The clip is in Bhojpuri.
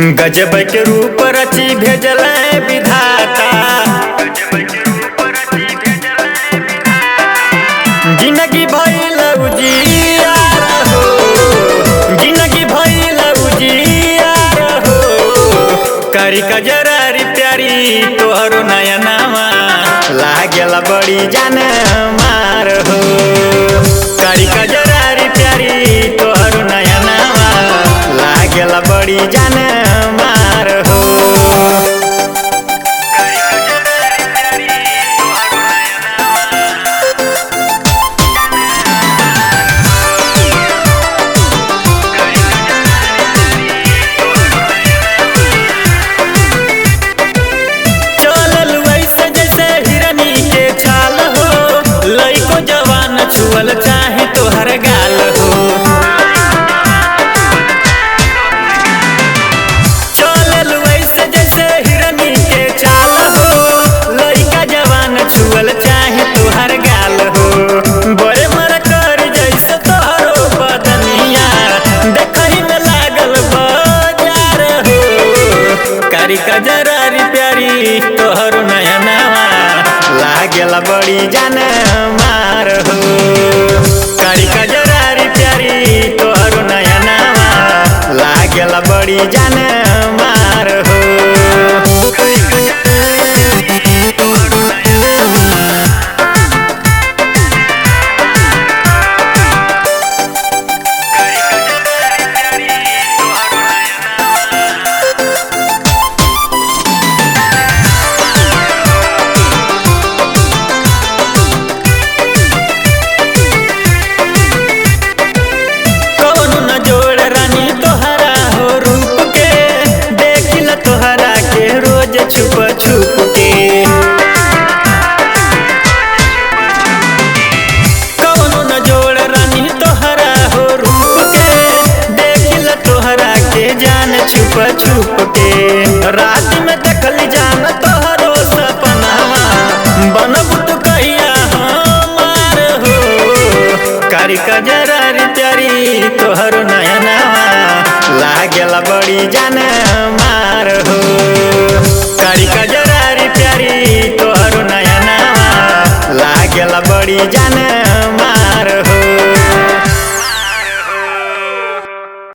गजब के रूप रची भेजल विधाता। जिंदगी भइल उजियार हो, जिंदगी भइल उजियार हो। करी कजरारी प्यारी तोहरो नया नामा लागेल बड़ी जान मार हो। करी कजरारी प्यारी तोहरो नया नामा लागेल बड़ी जान मार हो। छुअल चाहे तोहर गाल हो, चलल वैसे जैसे हिरनी के चाल हो। लइका जवान छुअल चाहे तोहर गाल हो। बड़े मर कर जैसे तोहरो बदनिया देखही में लागल बाजार हो। कारी कजरारी प्यारी तोहरो नया नामा लागेल बड़ी जान मार हो। कारी कजरारी प्यारी तोहरो नया नामा लागेल बड़ी जान मार हो। छुप छुप के कौनो न जोड़ रानी तोहरा हो रूप के। देखिल तोहरा के जान छुप छुप के। रात में देखली जान तोहरो सपनावा बनब तू कहिया हमार हो। कारी कजरारी प्यारी तोहरो नया नामा लागेल बड़ी जान मार हो। कारी कजरारी प्यारी तोहरो नया नामा लागेल बड़ी जान मार।